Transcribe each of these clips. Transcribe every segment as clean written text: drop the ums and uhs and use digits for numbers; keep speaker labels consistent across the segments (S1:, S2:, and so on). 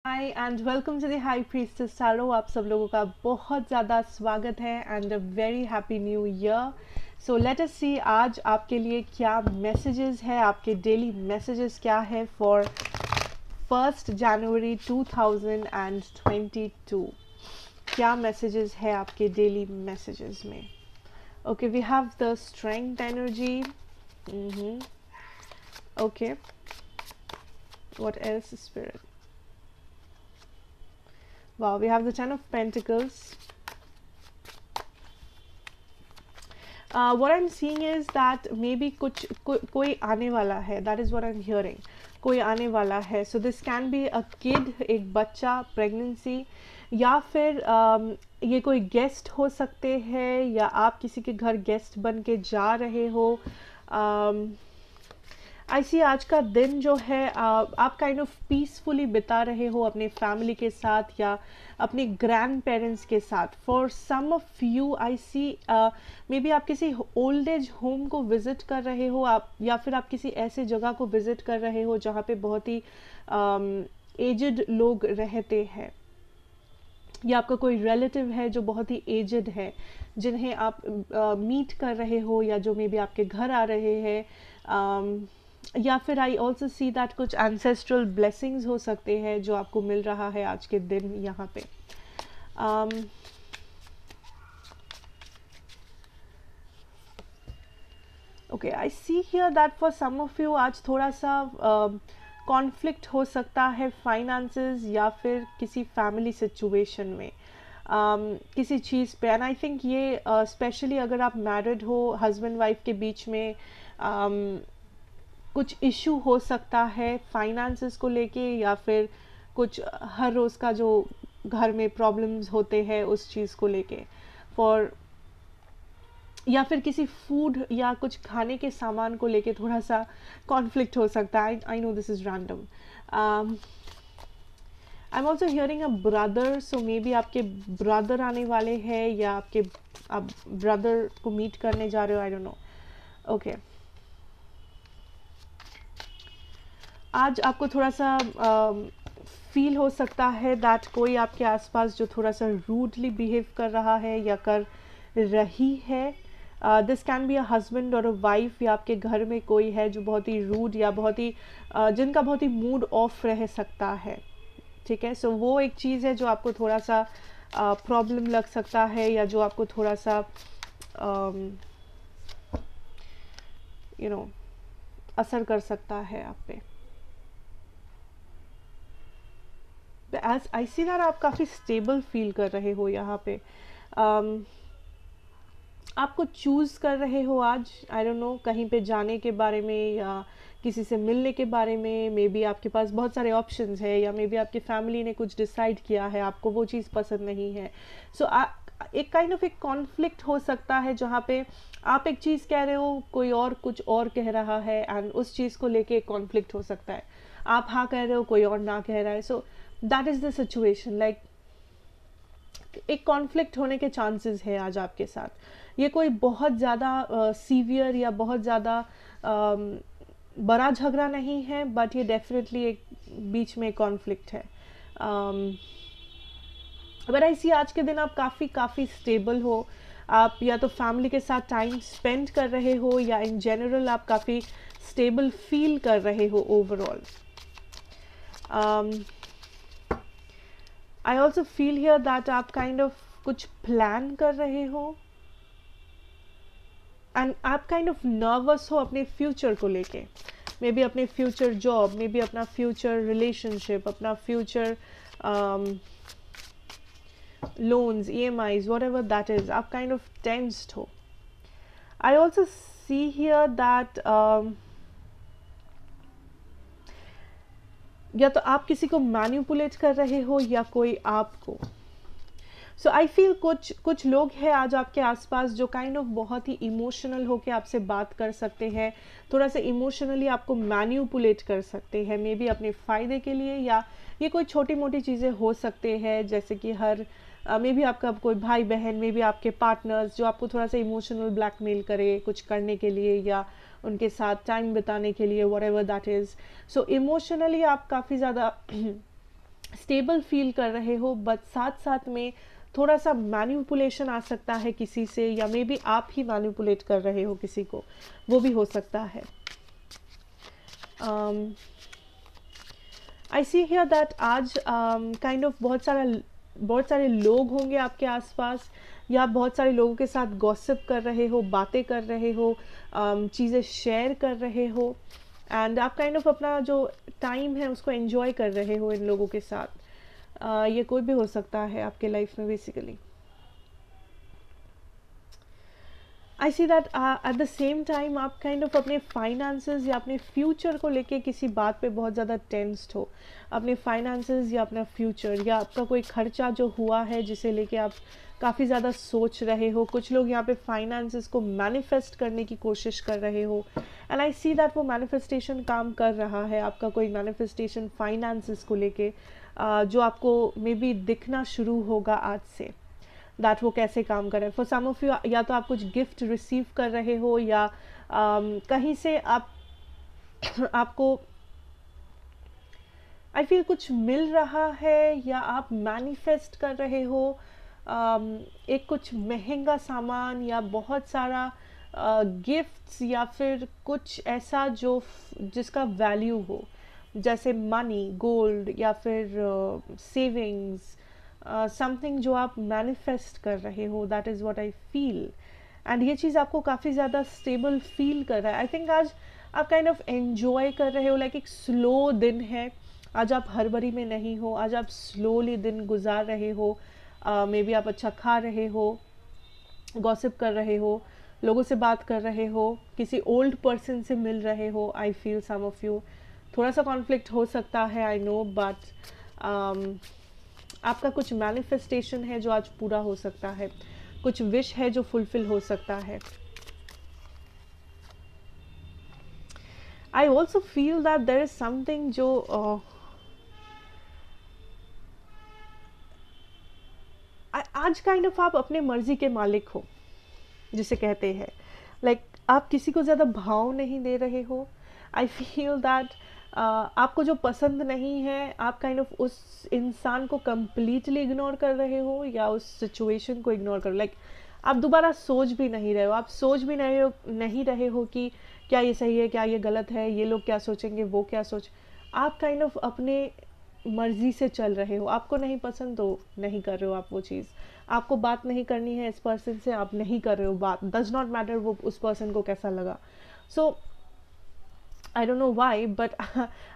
S1: Hi and welcome to the high priestess tarot. आप सब लोगों का बहुत ज़्यादा स्वागत है and a very happy new year. So let us see आज आपके लिए क्या मैसेजेस है, आपके डेली मैसेजेस क्या है फॉर 1 जनवरी 2022। क्या मैसेजेस है आपके डेली मैसेजेस में? Okay, we have the strength energy. Okay, what else spirit? Wow, we have the Ten of Pentacles. What I'm seeing is that maybe कोई आने वाला है. That is what I'm hearing. कोई आने वाला है. So this can be a kid, एक बच्चा, pregnancy, या फिर ये कोई गेस्ट हो सकते हैं या आप किसी के घर गेस्ट बन के जा रहे हो. आई सी आज का दिन जो है आप काइंड ऑफ पीसफुली बिता रहे हो अपने फैमिली के साथ या अपने ग्रैंड पेरेंट्स के साथ. For some of you I see maybe आप किसी ओल्ड एज होम को विज़िट कर रहे हो आप, या फिर आप किसी ऐसे जगह को विज़िट कर रहे हो जहाँ पे बहुत ही एजड लोग रहते हैं, या आपका कोई रिलेटिव है जो बहुत ही एजड है जिन्हें आप मीट कर रहे हो, या जो मे बी आपके घर आ रहे हैं. या फिर आई ऑल्सो सी दैट कुछ एंसेस्ट्रल ब्लेसिंग्स हो सकते हैं जो आपको मिल रहा है आज के दिन यहाँ पे. Okay, I see here that for some of you आज थोड़ा सा कॉन्फ्लिक्ट हो सकता है फाइनेंसेस या फिर किसी फैमिली सिचुएशन में किसी चीज़ पे. एंड आई थिंक ये स्पेशली अगर आप मैरिड हो, हस्बैंड वाइफ के बीच में कुछ इशू हो सकता है फाइनेंसेस को लेके, या फिर कुछ हर रोज़ का जो घर में प्रॉब्लम्स होते हैं उस चीज़ को लेके, फॉर या फिर किसी फूड या कुछ खाने के सामान को लेके थोड़ा सा कॉन्फ्लिक्ट हो सकता है. I know this is random. I am also hearing a brother. So may be आपके ब्रदर आने वाले हैं या आप ब्रदर को मीट करने जा रहे हो. आई डोंट नो. ओके, आज आपको थोड़ा सा फील हो सकता है दैट कोई आपके आसपास जो थोड़ा सा रूडली बिहेव कर रहा है या कर रही है. This can be a husband और अ वाइफ, या आपके घर में कोई है जो बहुत ही रूड या बहुत ही जिनका बहुत ही मूड ऑफ रह सकता है. ठीक है, सो वो एक चीज़ है जो आपको थोड़ा सा प्रॉब्लम लग सकता है, या जो आपको थोड़ा सा यू नो असर कर सकता है आप पे. एज आई सी दैट आप काफ़ी स्टेबल फील कर रहे हो यहाँ पे. आपको चूज़ कर रहे हो आज, आई डोंट नो, कहीं पे जाने के बारे में या किसी से मिलने के बारे में. मे बी आपके पास बहुत सारे ऑप्शंस है, या मे बी आपकी फैमिली ने कुछ डिसाइड किया है, आपको वो चीज़ पसंद नहीं है. सो एक काइंड ऑफ एक कॉन्फ्लिक्ट हो सकता है जहाँ पे आप एक चीज़ कह रहे हो, कोई और कुछ और कह रहा है, एंड उस चीज़ को लेके एक कॉन्फ्लिक्ट हो सकता है. आप हाँ कह रहे हो, कोई और ना कह रहा है. So that is the situation. Like एक कॉन्फ्लिक्ट होने के चांसेस है आज आपके साथ. ये कोई बहुत ज़्यादा सीवियर या बहुत ज़्यादा बड़ा झगड़ा नहीं है, बट ये डेफिनेटली एक बीच में कॉन्फ्लिक्ट है. बट आई सी आज के दिन आप काफ़ी स्टेबल हो. आप या तो फैमिली के साथ टाइम स्पेंड कर रहे हो, या इन जनरल आप काफ़ी स्टेबल फील कर रहे हो overall. I also feel here that आप काइंड ऑफ कुछ प्लान कर रहे हो, एंड आप काइंड ऑफ नर्वस हो अपने फ्यूचर को लेके. मे बी अपने फ्यूचर जॉब, मे बी अपना फ्यूचर रिलेशनशिप, अपना future loans, EMIs, whatever that is. आप काइंड ऑफ टेंस्ड हो. I also see here that या तो आप किसी को मैनिपुलेट कर रहे हो या कोई आपको. सो आई फील कुछ लोग हैं आज आपके आसपास जो काइंड ऑफ बहुत ही इमोशनल होके आपसे बात कर सकते हैं, थोड़ा सा इमोशनली आपको मैनिपुलेट कर सकते हैं, मे बी अपने फ़ायदे के लिए, या ये कोई छोटी मोटी चीज़ें हो सकते हैं जैसे कि मे बी आपका कोई भाई बहन, मे बी आपके पार्टनर्स जो आपको थोड़ा सा इमोशनल ब्लैकमेल करे कुछ करने के लिए, या उनके साथ टाइम बिताने के लिए, whatever that is. So emotionally आप काफ़ी ज़्यादा स्टेबल फील कर रहे हो, बट साथ साथ में थोड़ा सा मैनिपुलेशन आ सकता है किसी से, या मे बी आप ही मैनिपुलेट कर रहे हो किसी को, वो भी हो सकता है। आई सी हियर दैट आज काइंड ऑफ बहुत सारे लोग होंगे आपके आसपास, या आप बहुत सारे लोगों के साथ गॉसिप कर रहे हो, बातें कर रहे हो, चीज़ें शेयर कर रहे हो, एंड आप काइंड ऑफ अपना जो टाइम है उसको एंजॉय कर रहे हो इन लोगों के साथ। ये कोई भी हो सकता है आपके लाइफ में basically. I see that at the same time आप काइंड ऑफ अपने फाइनेंसेस या अपने फ्यूचर को लेके किसी बात पे बहुत ज़्यादा टेंस्ड हो। अपने फाइनेंसेस या अपना फ्यूचर या आपका कोई खर्चा जो हुआ है जिसे लेके आप काफ़ी ज़्यादा सोच रहे हो। कुछ लोग यहाँ पे फाइनेंसेस को मैनिफेस्ट करने की कोशिश कर रहे हो, एंड आई सी दैट वो मैनिफेस्टेशन काम कर रहा है। आपका कोई मैनिफेस्टेशन फाइनेंसेस को लेके जो आपको मे बी दिखना शुरू होगा आज से, दैट वो कैसे काम कर रहे हैं। फॉर सम ऑफ यू, या तो आप कुछ गिफ्ट रिसीव कर रहे हो, या कहीं से आपको आई फील कुछ मिल रहा है, या आप मैनिफेस्ट कर रहे हो एक कुछ महंगा सामान या बहुत सारा गिफ्ट्स, या फिर कुछ ऐसा जिसका वैल्यू हो, जैसे मनी, गोल्ड, या फिर सेविंग्स, समथिंग जो आप मैनिफेस्ट कर रहे हो। That is what I feel, and ये चीज़ आपको काफ़ी ज़्यादा स्टेबल फील कर रहा है। आई थिंक आज आप काइंड ऑफ एन्जॉय कर रहे हो, लाइक एक स्लो दिन है आज। आप हड़बड़ी में नहीं हो, आज आप स्लोली दिन गुजार रहे हो। मे बी आप अच्छा खा रहे हो, गॉसिप कर रहे हो, लोगों से बात कर रहे हो, किसी ओल्ड पर्सन से मिल रहे हो। I feel some of you थोड़ा सा कॉन्फ्लिक्ट हो सकता है, आई नो, बट आपका कुछ मैनिफेस्टेशन है जो आज पूरा हो सकता है, कुछ विश है जो फुलफिल हो सकता है। I also feel that there is something जो आज काइंड ऑफ आप अपने मर्जी के मालिक हो, जिसे कहते हैं, लाइक आप किसी को ज़्यादा भाव नहीं दे रहे हो। आई फील दैट आपको जो पसंद नहीं है, आप काइंड ऑफ उस इंसान को कम्प्लीटली इग्नोर कर रहे हो, या उस सिचुएशन को इग्नोर कर, लाइक आप दोबारा सोच भी नहीं रहे हो। आप सोच भी नहीं रहे हो कि क्या ये सही है, क्या ये गलत है, ये लोग क्या सोचेंगे, वो क्या आप काइंड ऑफ अपने मर्जी से चल रहे हो। आपको नहीं पसंद तो नहीं कर रहे हो आप वो चीज़। आपको बात नहीं करनी है इस पर्सन से, आप नहीं कर रहे हो बात। डज नॉट मैटर वो उस पर्सन को कैसा लगा। So I don't know why, but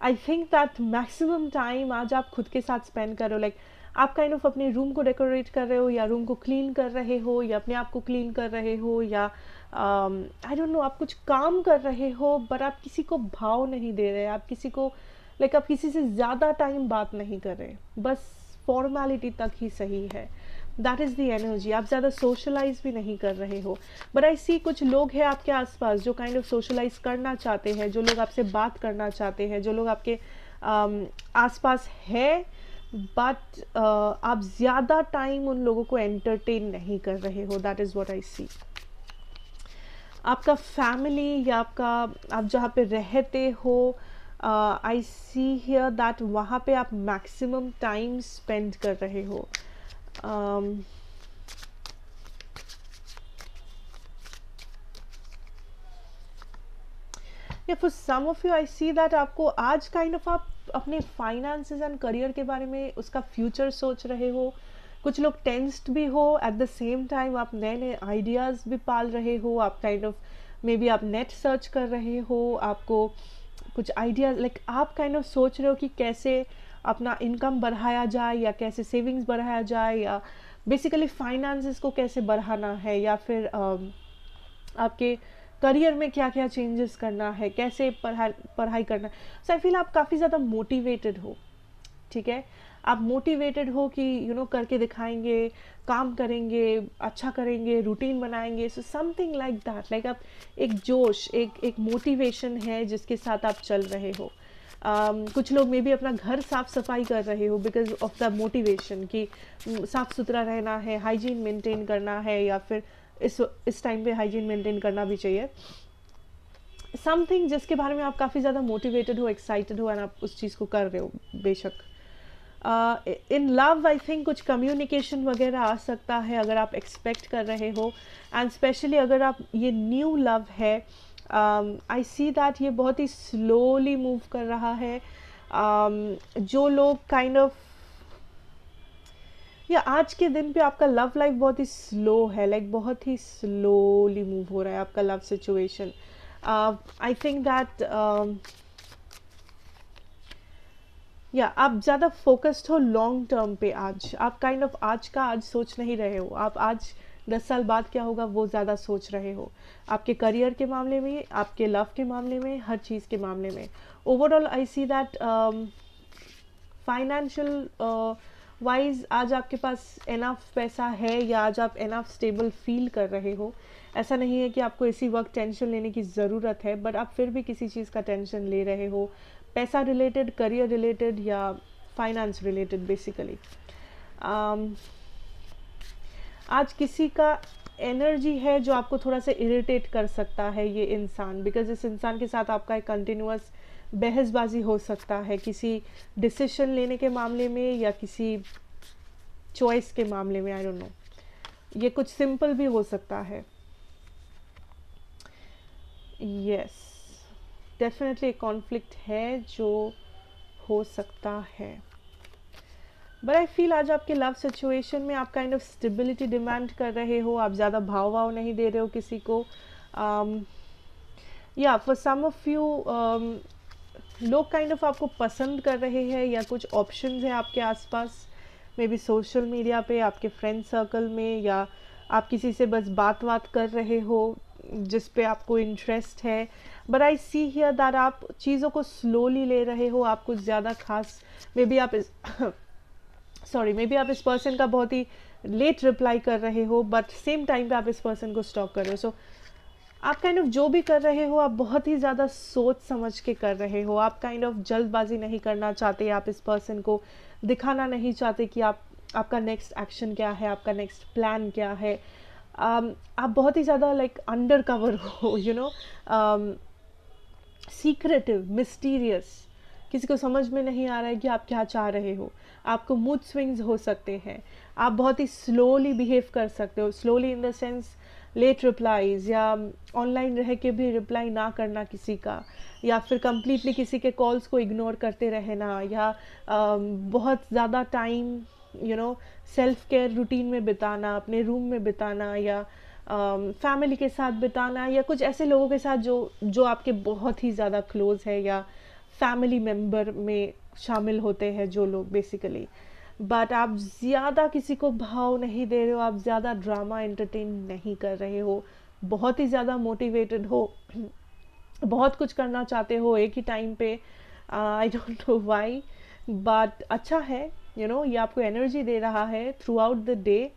S1: I think that maximum time आज आप खुद के साथ स्पेंड कर रहे हो। लाइक आप काइंड ऑफ अपने रूम को डेकोरेट कर रहे हो, या रूम को क्लीन कर रहे हो, या अपने आप को क्लीन कर रहे हो, या आई डोंट नो आप कुछ काम कर रहे हो, बट आप किसी को भाव नहीं दे रहे। आप किसी को लाइक आप किसी से ज़्यादा टाइम बात नहीं कर रहे, बस फॉर्मेलिटी तक ही सही है। That is the energy. आप ज़्यादा सोशलाइज भी नहीं कर रहे हो, बट आई सी कुछ लोग हैं आपके आसपास जो काइंड ऑफ सोशलाइज करना चाहते हैं, जो लोग आपसे बात करना चाहते हैं, जो लोग आपके आसपास है, बट आप ज़्यादा टाइम उन लोगों को एंटरटेन नहीं कर रहे हो। दैट इज़ व्हाट आई सी। आपका फैमिली या आप जहाँ पे रहते हो, आई सी हियर दैट वहाँ पे आप मैक्सिमम टाइम स्पेंड कर रहे हो। या for some of you I see that आपको आज काइंड ऑफ आप अपने फाइनेंसेस एंड करियर के बारे में, उसका फ्यूचर सोच रहे हो। कुछ लोग टेंस्ड भी हो, एट द सेम टाइम आप नए नए आइडियाज़ भी पाल रहे हो। आप काइंड ऑफ मे बी आप नेट सर्च कर रहे हो, आपको कुछ आइडियाज, लाइक आप काइंड ऑफ सोच रहे हो कि कैसे अपना इनकम बढ़ाया जाए, या कैसे सेविंग्स बढ़ाया जाए, या बेसिकली फाइनेंसेस को कैसे बढ़ाना है, या फिर आपके करियर में क्या क्या चेंजेस करना है, कैसे पढ़ाई करना है। सो आई फील आप काफ़ी ज़्यादा मोटिवेटेड हो। ठीक है, आप मोटिवेटेड हो कि करके दिखाएंगे, काम करेंगे, अच्छा करेंगे, रूटीन बनाएंगे। So something like that, like आप एक जोश, एक मोटिवेशन है जिसके साथ आप चल रहे हो। कुछ लोग मे भी अपना घर साफ सफाई कर रहे हो बिकॉज ऑफ द मोटिवेशन कि साफ सुथरा रहना है, हाइजीन मेंटेन करना है, या फिर इस टाइम पे हाइजीन मेंटेन करना भी चाहिए। समथिंग जिसके बारे में आप काफ़ी ज़्यादा मोटिवेटेड हो, एक्साइटेड हो, एंड आप उस चीज़ को कर रहे हो। बेशक इन लव आई थिंक कुछ कम्युनिकेशन वगैरह आ सकता है अगर आप एक्सपेक्ट कर रहे हो, एंड स्पेशली अगर आप ये न्यू लव है, आई सी दैट ये बहुत ही स्लोली मूव कर रहा है. जो लोग काइंड ऑफ या आज के दिन पे आपका लव लाइफ बहुत ही स्लो है, लाइक बहुत ही स्लोली मूव हो रहा है आपका love situation. I think that या आप ज़्यादा फोकस्ड हो लॉन्ग टर्म पे. आज आप काइंड ऑफ आज का आज सोच नहीं रहे हो, आप आज 10 साल बाद क्या होगा वो ज़्यादा सोच रहे हो, आपके करियर के मामले में, आपके लव के मामले में, हर चीज़ के मामले में. Overall I see that financial wise आज आपके पास एनफ पैसा है, या आज आप एनफ स्टेबल फील कर रहे हो. ऐसा नहीं है कि आपको इसी वक्त टेंशन लेने की ज़रूरत है, बट आप फिर भी किसी चीज़ का टेंशन ले रहे हो, पैसा रिलेटेड, करियर रिलेटेड या फाइनेंस रिलेटेड बेसिकली. आज किसी का एनर्जी है जो आपको थोड़ा सा इरिटेट कर सकता है ये इंसान, बिकॉज इस इंसान के साथ आपका एक कंटिन्यूअस बहसबाजी हो सकता है किसी डिसीजन लेने के मामले में या किसी चॉइस के मामले में. आई डोंट नो, ये कुछ सिंपल भी हो सकता है. यस, डेफिनेटली एक कॉन्फ्लिक्ट है जो हो सकता है, बट आई फील आज आपके लव सिचुएशन में आप काइंड ऑफ स्टेबिलिटी डिमांड कर रहे हो, आप ज़्यादा भाव वाव नहीं दे रहे हो किसी को. या फॉर सम ऑफ यू लोग काइंड ऑफ आपको पसंद कर रहे हैं, या कुछ ऑप्शंस हैं आपके आसपास, मे बी सोशल मीडिया पे, आपके फ्रेंड सर्कल में, या आप किसी से बस बात कर रहे हो जिस पे आपको इंटरेस्ट है. But I see here that आप चीज़ों को स्लोली ले रहे हो, आप कुछ ज़्यादा खास मे बी आप इस पर्सन का बहुत ही लेट रिप्लाई कर रहे हो, बट सेम टाइम पे आप इस पर्सन को स्टॉक कर रहे हो. सो आप काइंड ऑफ जो भी कर रहे हो आप बहुत ही ज़्यादा सोच समझ के कर रहे हो. आप काइंड ऑफ जल्दबाजी नहीं करना चाहते, आप इस पर्सन को दिखाना नहीं चाहते कि आपका नेक्स्ट एक्शन क्या है, आपका नेक्स्ट प्लान क्या है. आप बहुत ही ज़्यादा लाइक अंडर कवर हो, यू नो, सीक्रेटिव, मिस्टीरियस. किसी को समझ में नहीं आ रहा है कि आप क्या चाह रहे हो. आपको मूड स्विंग्स हो सकते हैं, आप बहुत ही स्लोली बिहेव कर सकते हो. Slowly in the sense late replies, या ऑनलाइन रह के भी रिप्लाई ना करना किसी का, या फिर कम्प्लीटली किसी के कॉल्स को इग्नोर करते रहना, या बहुत ज़्यादा टाइम सेल्फ केयर रूटीन में बिताना, अपने रूम में बिताना, या फैमिली के साथ बिताना, या कुछ ऐसे लोगों के साथ जो आपके बहुत ही ज़्यादा क्लोज है, या फैमिली मेम्बर में शामिल होते हैं जो लोग बेसिकली. बट आप ज़्यादा किसी को भाव नहीं दे रहे हो, आप ज़्यादा ड्रामा एंटरटेन नहीं कर रहे हो, बहुत ही ज़्यादा मोटिवेटेड हो, बहुत कुछ करना चाहते हो एक ही टाइम पे. आई डोंट नो व्हाई, बट अच्छा है, ये आपको एनर्जी दे रहा है थ्रू आउट द डे,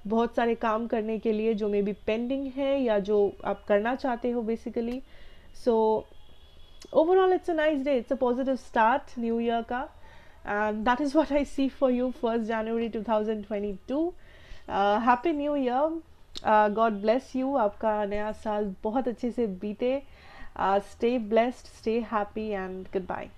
S1: बहुत सारे काम करने के लिए जो मे बी पेंडिंग है या जो आप करना चाहते हो basically. So overall it's a nice day, it's a positive start new year का, and that is what I see for you 1st January 2022. Happy New Year, God bless you, आपका नया साल बहुत अच्छे से बीते. Stay blessed, stay happy and goodbye.